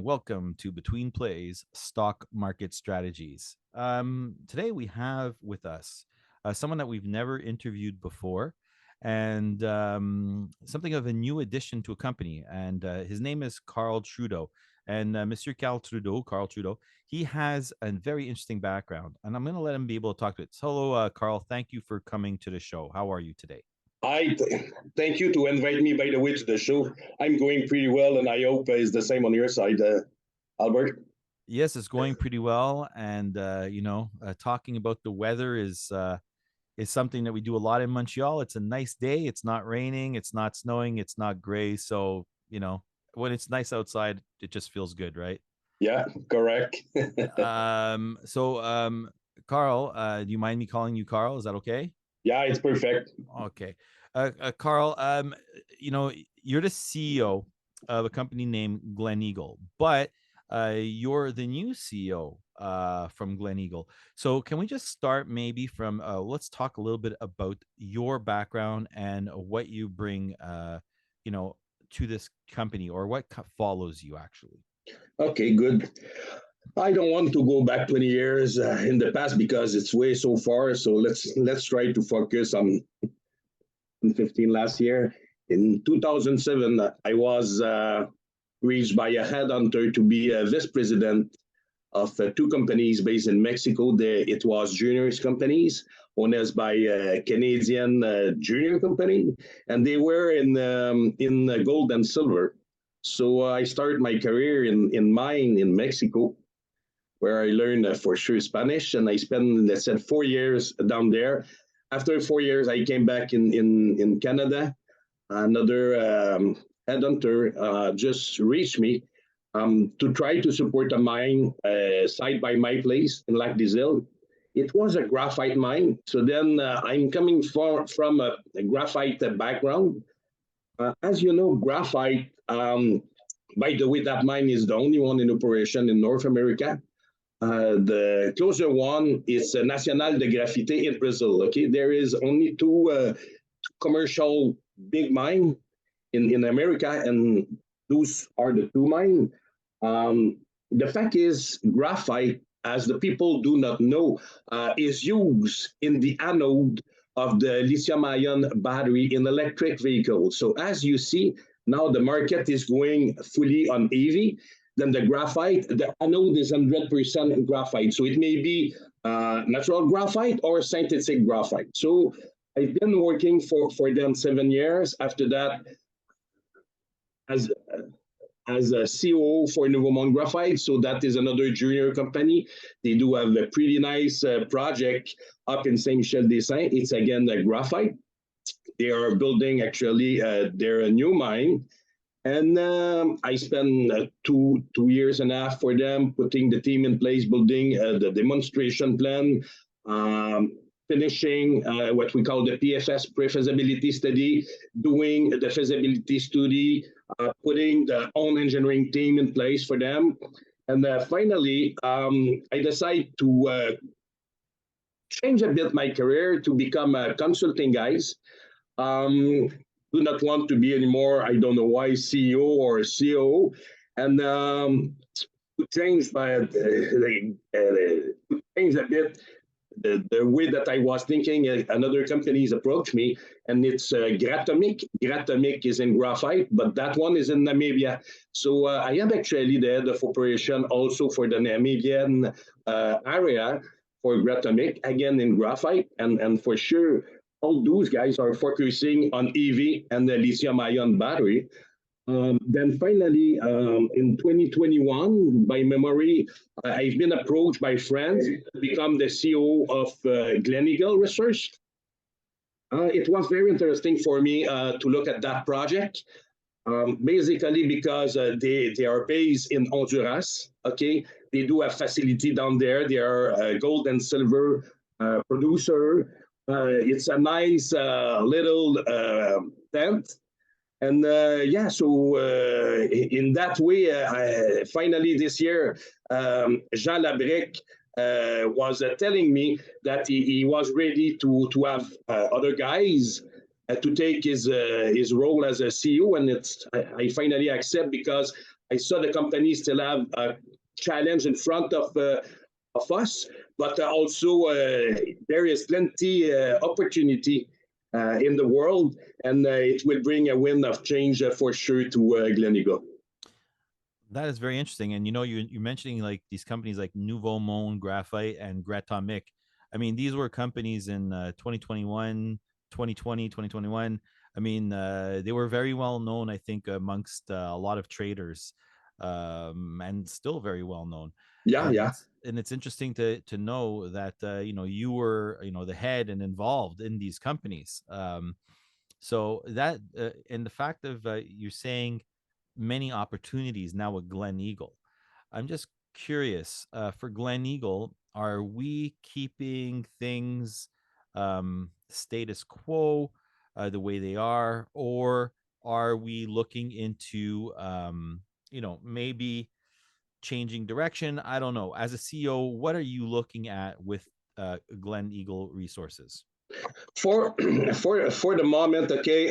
welcome to Between Plays Stock Market Strategies. Today we have with us someone that we've never interviewed before, and something of a new addition to a company. And his name is Karl Trudeau. And Monsieur Karl Trudeau, he has a very interesting background, and I'm going to let him be able to talk to it. So, hello, Karl. Thank you for coming to the show. How are you today? Thank you to invite me, by the way, to the show. I'm going pretty well, and I hope it's the same on your side, Albert. Yes, it's going pretty well. And, talking about the weather is something that we do a lot in Montreal. It's a nice day. It's not raining. It's not snowing. It's not gray. So, when it's nice outside, it just feels good, right? Yeah, correct. Karl, do you mind me calling you Karl? Is that okay? Yeah, it's perfect. Okay. Karl, you're the CEO of a company named Glen Eagle, but you're the new CEO from Glen Eagle. So can we just start maybe from, let's talk a little bit about your background and what you bring, to this company, or what follows you actually. Okay, good. I don't want to go back 20 years in the past because it's way so far. So let's try to focus on 15 last year. In 2007, I was reached by a headhunter to be a vice president of two companies based in Mexico. It was juniors companies owned by a Canadian junior company, and they were in gold and silver. So I started my career in mine in Mexico, where I learned for sure Spanish, and I spent, let's say, 4 years down there. After 4 years, I came back in Canada. Another headhunter just reached me to try to support a mine site by my place in Lac des Îles. It was a graphite mine. So then I'm coming from a graphite background. As you know, graphite, by the way, that mine is the only one in operation in North America. The closer one is Nacional de Grafite in Brazil. Okay, there is only two commercial big mine in America, and those are the two mine. The fact is, graphite, as the people do not know, is used in the anode of the lithium-ion battery in electric vehicles. So as you see, now the market is going fully on EV. Then the graphite, the anode is 100% graphite. So it may be natural graphite or synthetic graphite. So I've been working for them 7 years. After that, as a COO for Nouveau Graphite. So that is another junior company. They do have a pretty nice project up in Saint-Michel-des-Saints. It's again a graphite. They are building actually their new mine. And I spent 2 years and a half for them, putting the team in place, building the demonstration plan, finishing what we call the PFS, pre-feasibility study, doing the feasibility study, putting the own engineering team in place for them. And finally, I decided to change a bit my career to become a consulting guys. Do not want to be anymore, I don't know why, CEO or COO, and to change change a bit the way that I was thinking. Another companies approached me, and it's Gratomic. Gratomic is in graphite, but that one is in Namibia. So I am actually the head of operation also for the Namibian area for Gratomic, again in graphite, and for sure, all those guys are focusing on EV and the lithium-ion battery. Then finally, in 2021, by memory, I've been approached by friends to become the CEO of Glen Eagle Research. It was very interesting for me to look at that project, basically because they are based in Honduras. Okay, they do a facility down there. They are a gold and silver producer. It's a nice little tent. And so in that way, finally this year, Jean Labrique was telling me that he was ready to have other guys to take his role as a CEO, and I finally accept because I saw the company still have a challenge in front of us, but also there is plenty opportunity in the world, and it will bring a wind of change for sure to Glen Eagle. That is very interesting. And you're mentioning like these companies like Nouveau Monde Graphite and Gratomic. I mean, these were companies in 2021, 2020, 2021. I mean, they were very well known, I think, amongst a lot of traders, and still very well known. Yeah, And yeah. it's interesting to know that you were the head and involved in these companies. So that and the fact of you're saying many opportunities now with Glen Eagle. I'm just curious for Glen Eagle, are we keeping things status quo the way they are, or are we looking into maybe changing direction? I don't know. As a CEO, what are you looking at with Glen Eagle Resources? For for the moment, okay,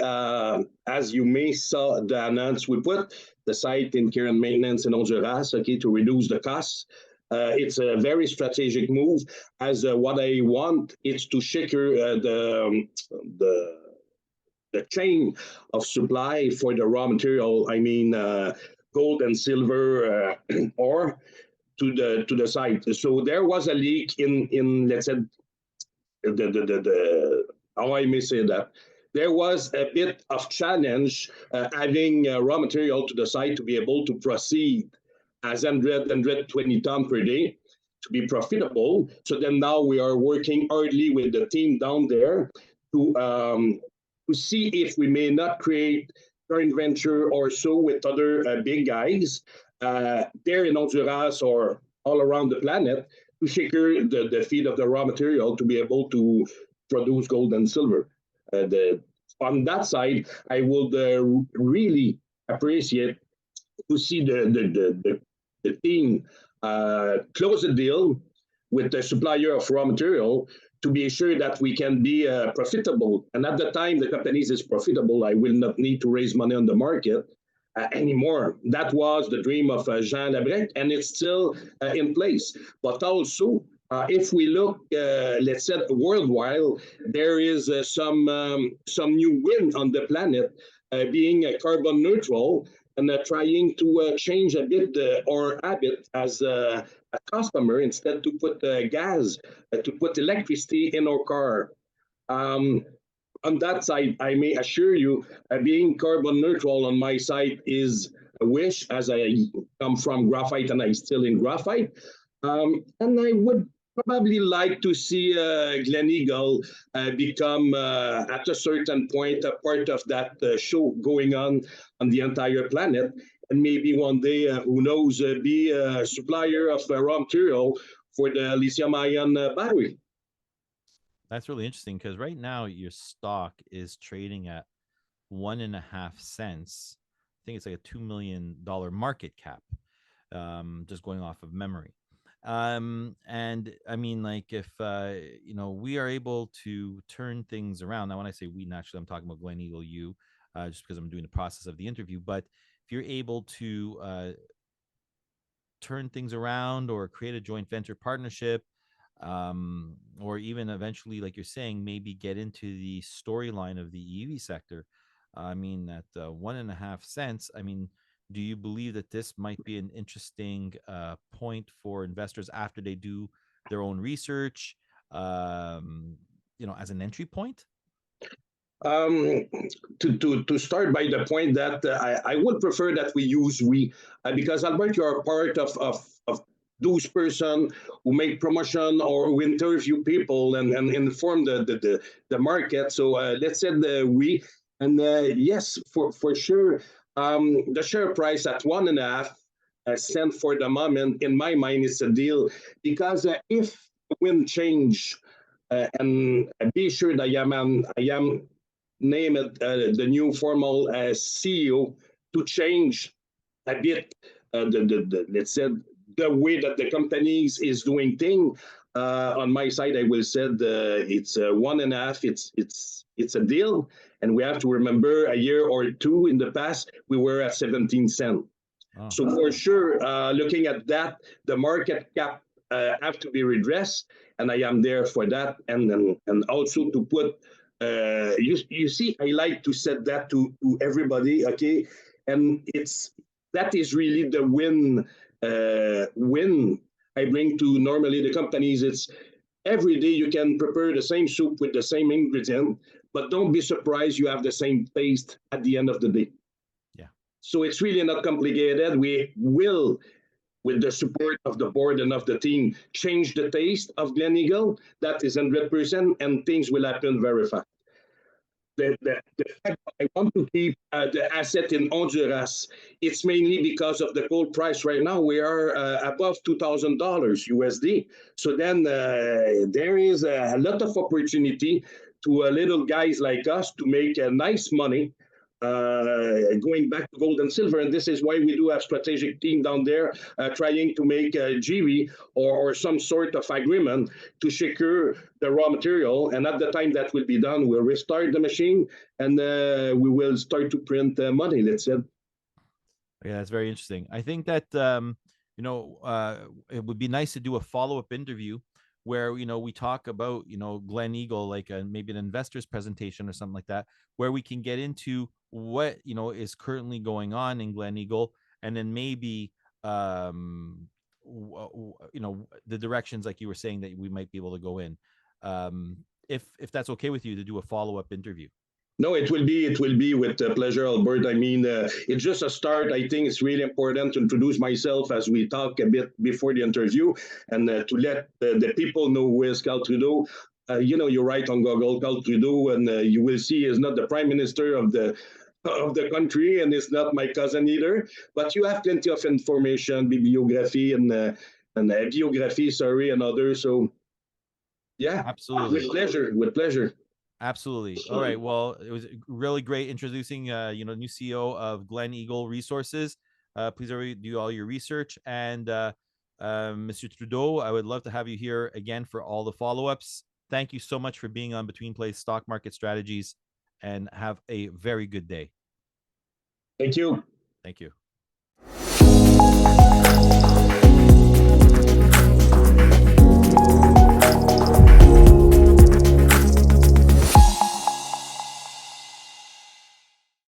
as you may saw the announce, we put the site in care and maintenance in Honduras, okay, to reduce the costs. It's a very strategic move. As what I want is to secure the the chain of supply for the raw material. I mean, gold and silver ore to the site. So there was a leak in let's say the how I may say that there was a bit of challenge adding raw material to the site to be able to proceed as 120 ton per day to be profitable. So then now we are working hardly with the team down there to see if we may not create joint venture or so with other big guys there in Honduras or all around the planet to secure the feed of the raw material to be able to produce gold and silver. On that side, I would really appreciate to see the team close a deal with the supplier of raw material to be sure that we can be profitable. And at the time the company is profitable, I will not need to raise money on the market anymore. That was the dream of Jean Labrec, and it's still in place. But also, if we look, let's say worldwide, there is some new wind on the planet, being carbon neutral and trying to change a bit our habit as a customer instead to put gas, to put electricity in our car. On that side, I may assure you, being carbon neutral on my side is a wish, as I come from graphite and I still in graphite. And I would probably like to see Glen Eagle become, at a certain point, a part of that show going on the entire planet. And maybe one day, who knows, be a supplier of raw material for the lithium-ion battery. That's really interesting because right now your stock is trading at 1.5 cents. I think it's like a $2 million market cap, just going off of memory. And I mean, like, if we are able to turn things around. Now, when I say we, naturally, I'm talking about Glen Eagle, just because I'm doing the process of the interview. But if you're able to turn things around or create a joint venture partnership, or even eventually, like you're saying, maybe get into the storyline of the EV sector. I mean, at 1.5 cents, I mean, do you believe that this might be an interesting point for investors after they do their own research, as an entry point? To start by the point that I would prefer that we use we, because Albert, you are part of those person who make promotion or who interview people and inform the market. So let's say we, and yes, for sure, the share price at 1.5 cent for the moment, in my mind, is a deal, because if wind change, and be sure that I am named the new formal CEO to change a bit let's say the way that the companies is doing thing. On my side, I will say it's 1.5. It's a deal, and we have to remember a year or two in the past we were at 17 cents. Oh, So for sure, looking at that, the market cap have to be redressed, and I am there for that, and also to put. You see, I like to set that to everybody, okay, and that is really the win I bring to normally the companies. It's every day you can prepare the same soup with the same ingredient, but don't be surprised you have the same taste at the end of the day. yeah. So it's really not complicated. We will, with the support of the board and of the team, change the taste of Glen Eagle. That is 100%, and things will happen very fast. The fact that I want to keep the asset in Honduras, it's mainly because of the gold price right now. We are above $2,000 USD. So then there is a lot of opportunity to little guys like us to make nice money going back to gold and silver. And this is why we do have strategic team down there trying to make a GV or some sort of agreement to secure the raw material. And at the time that will be done, we'll restart the machine and we will start to print money, let's say. Yeah, that's very interesting. I think that it would be nice to do a follow-up interview where we talk about Glen Eagle, like maybe an investor's presentation or something like that, where we can get into what is currently going on in Glen Eagle, and then maybe the directions, like you were saying, that we might be able to go in. If that's okay with you, to do a follow-up interview. No, it will be with pleasure, Albert. I mean, it's just a start. I think it's really important to introduce myself as we talk a bit before the interview, and to let the people know who is Karl Trudeau. You write on Google Karl Trudeau, and you will see he's not the prime minister of the country, and it's not my cousin either. But you have plenty of information, bibliography, and biography, sorry, and others. So, yeah, Absolutely, with pleasure, with pleasure. Absolutely. All right. Well, it was really great introducing, new CEO of Glen Eagle Resources. Please do all your research. And Mr. Trudeau, I would love to have you here again for all the follow-ups. Thank you so much for being on Betweenplays Stock Market Strategies, and have a very good day. Thank you. Thank you.